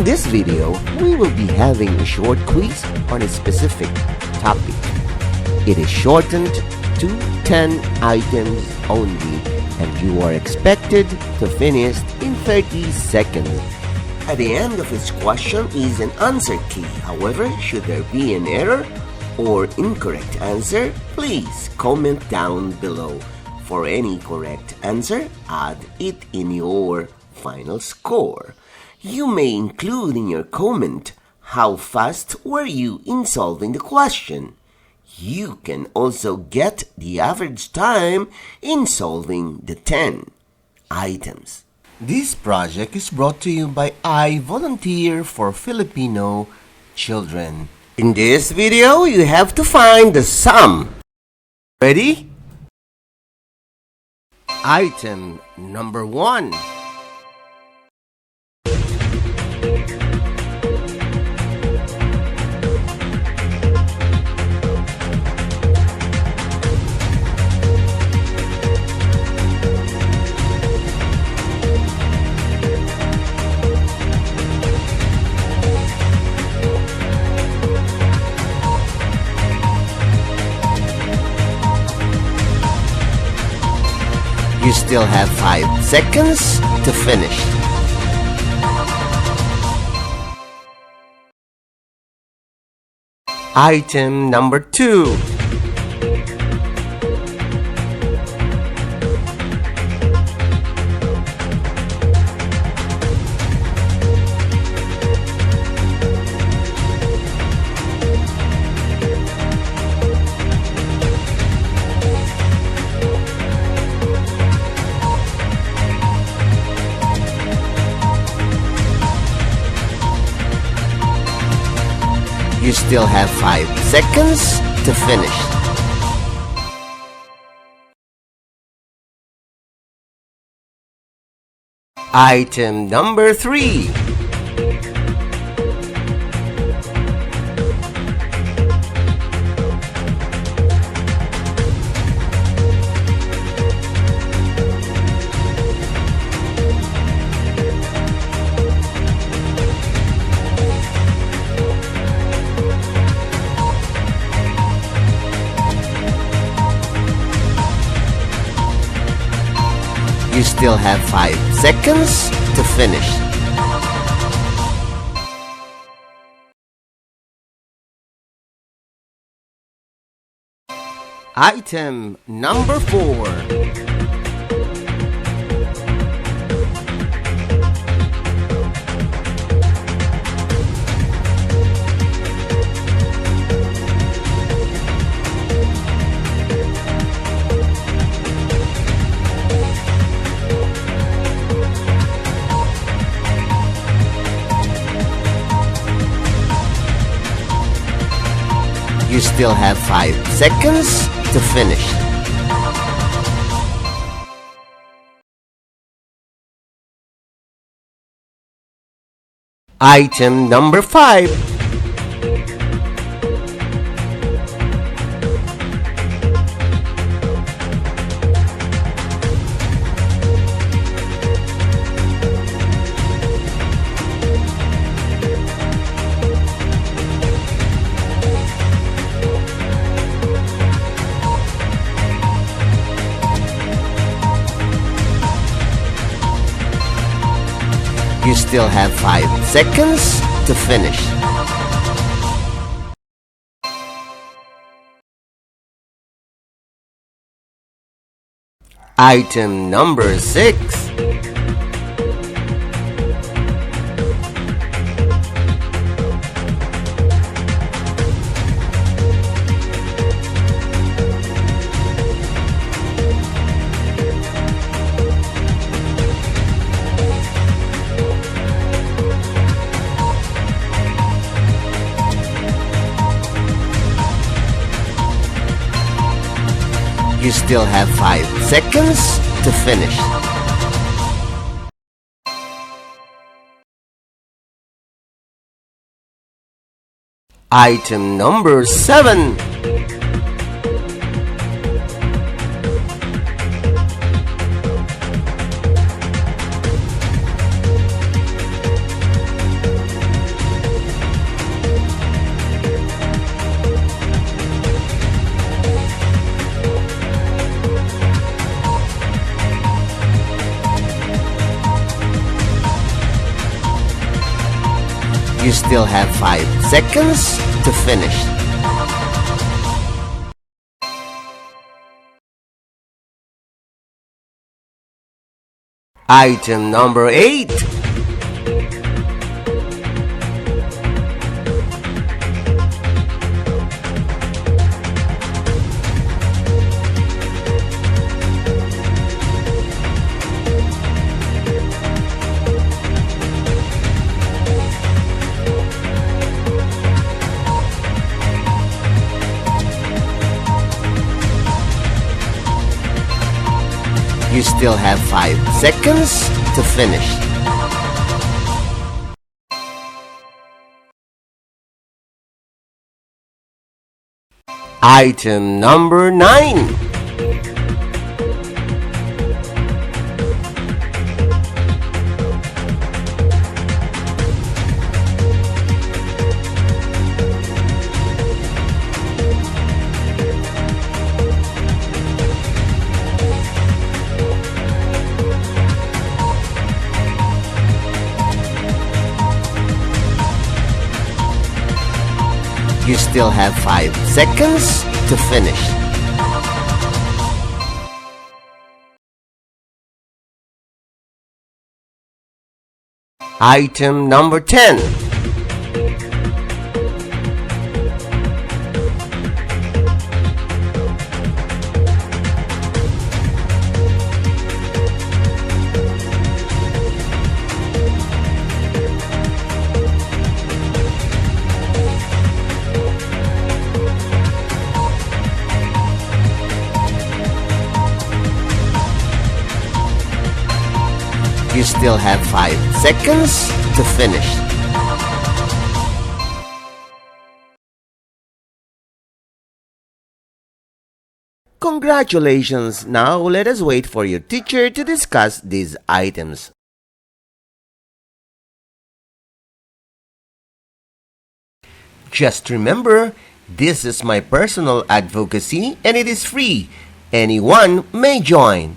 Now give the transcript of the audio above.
this video, we will be having a short quiz on a specific topic. It is shortened to 10 items only, and you are expected to finish in 30 seconds. At the end of each question is an answer key. However, should there be an error or incorrect answer, please comment down below. For any correct answer, add it in your final score. You may include in your comment how fast were you in solving the question. You can also get the average time in solving the 10 items. This project is brought to you by I Volunteer for Filipino Children. In this video, you have to find the sum. Ready? Item number 1. You still have 5 seconds to finish. Item number 2. You still have 5 seconds to finish. Item number 3. You still have 5 seconds to finish. Item number 4. You still have 5 seconds to finish. Item number 5. You still have 5 seconds to finish. Item number 6. You still have 5 seconds to finish. Item number 7. You still have 5 seconds to finish. Item number 8. You still have 5 seconds to finish. Item number 9. You still have 5 seconds to finish. Item number 10. You still have 5 seconds to finish. Congratulations! Now let us wait for your teacher to discuss these items. Just remember, this is my personal advocacy and it is free. Anyone may join.